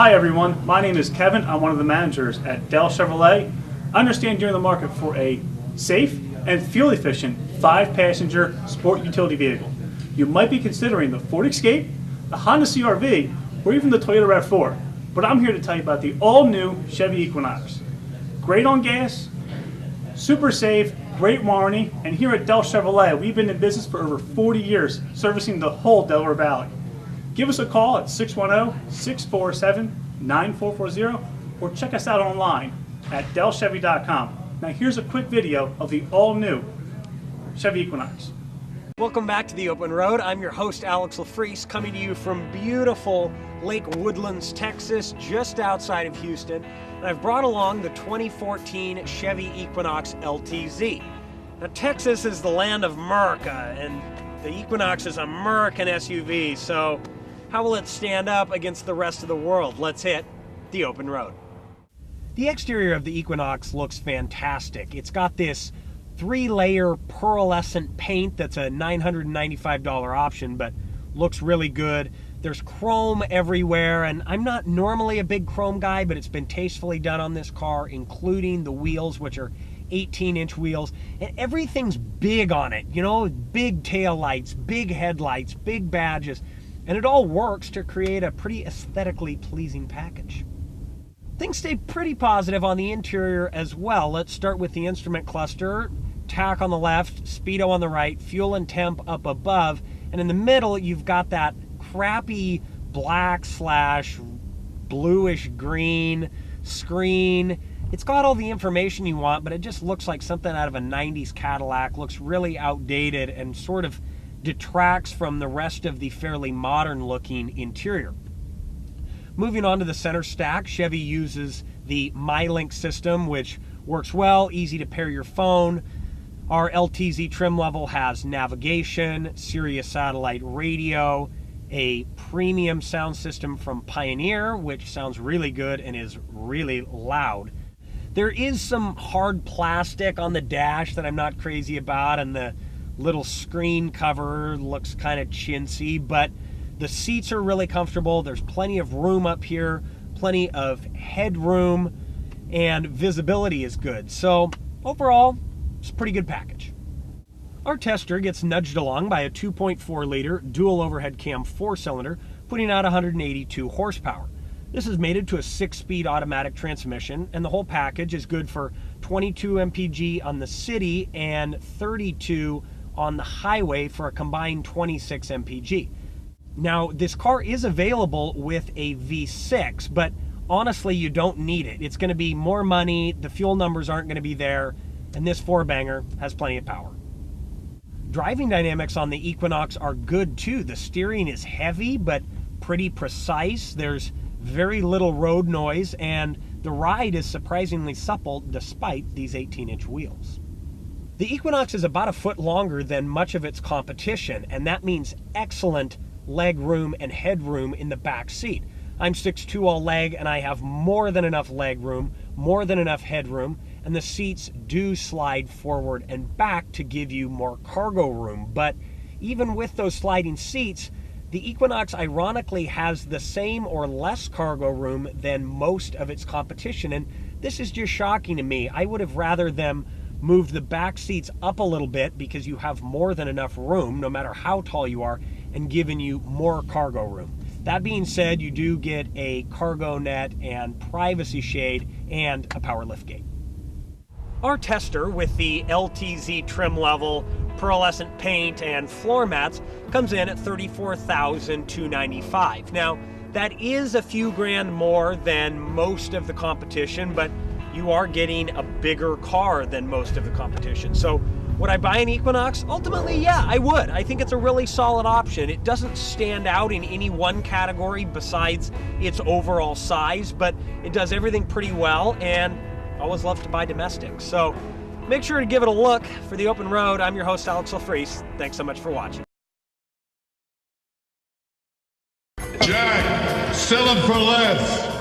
Hi everyone, my name is Kevin. I'm one of the managers at Dell Chevrolet. I understand you're in the market for a safe and fuel-efficient 5-passenger sport utility vehicle. You might be considering the Ford Escape, the Honda CR-V, or even the Toyota RAV4. But I'm here to tell you about the all-new Chevy Equinox. Great on gas, super safe, great warranty, and here at Dell Chevrolet, we've been in business for over 40 years, servicing the whole Delaware Valley. Give us a call at 610-647-9440 or check us out online at dellchevy.com. Now here's a quick video of the all-new Chevy Equinox. Welcome back to The Open Road. I'm your host, Alex LaFreese, coming to you from beautiful Lake Woodlands, Texas, just outside of Houston. And I've brought along the 2014 Chevy Equinox LTZ. Now, Texas is the land of America, and the Equinox is an American SUV, so how will it stand up against the rest of the world? Let's hit the open road. The exterior of the Equinox looks fantastic. It's got this 3-layer pearlescent paint that's a $995 option, but looks really good. There's chrome everywhere, and I'm not normally a big chrome guy, but it's been tastefully done on this car, including the wheels, which are 18-inch wheels, and everything's big on it. You know, big tail lights, big headlights, big badges. And it all works to create a pretty aesthetically pleasing package. Things stay pretty positive on the interior as well. Let's start with the instrument cluster. Tach on the left, speedo on the right, fuel and temp up above, and in the middle you've got that crappy black / bluish green screen. It's got all the information you want, but it just looks like something out of a 90s Cadillac. Looks really outdated and sort of detracts from the rest of the fairly modern looking interior. Moving on to the center stack, Chevy uses the MyLink system, which works well, easy to pair your phone. Our LTZ trim level has navigation, Sirius satellite radio, a premium sound system from Pioneer, which sounds really good and is really loud. There is some hard plastic on the dash that I'm not crazy about, and the little screen cover looks kind of chintzy, but the seats are really comfortable. There's plenty of room up here, plenty of headroom, and visibility is good. So overall, it's a pretty good package. Our tester gets nudged along by a 2.4 liter dual overhead cam 4-cylinder, putting out 182 horsepower. This is mated to a 6-speed automatic transmission, and the whole package is good for 22 mpg on the city and 32 on the highway for a combined 26 mpg. Now, this car is available with a V6, but honestly, you don't need it. It's going to be more money, the fuel numbers aren't going to be there, and this 4-banger has plenty of power. Driving dynamics on the Equinox are good too. The steering is heavy, but pretty precise. There's very little road noise, and the ride is surprisingly supple despite these 18-inch wheels. The Equinox is about a foot longer than much of its competition, and that means excellent leg room and headroom in the back seat. I'm 6'2" all leg, and I have more than enough leg room, more than enough headroom, and the seats do slide forward and back to give you more cargo room. But even with those sliding seats, the Equinox ironically has the same or less cargo room than most of its competition, and this is just shocking to me. I would have rather them move the back seats up a little bit because you have more than enough room, no matter how tall you are, and given you more cargo room. That being said, you do get a cargo net and privacy shade and a power liftgate. Our tester with the LTZ trim level, pearlescent paint, and floor mats comes in at $34,295. Now, that is a few grand more than most of the competition, but you are getting a bigger car than most of the competition. So would I buy an Equinox? Ultimately, yeah, I would. I think it's a really solid option. It doesn't stand out in any one category besides its overall size, but it does everything pretty well, and I always love to buy domestic. So make sure to give it a look. For The Open Road, I'm your host, Alex LaFreese. Thanks so much for watching. Jack, sell them for less.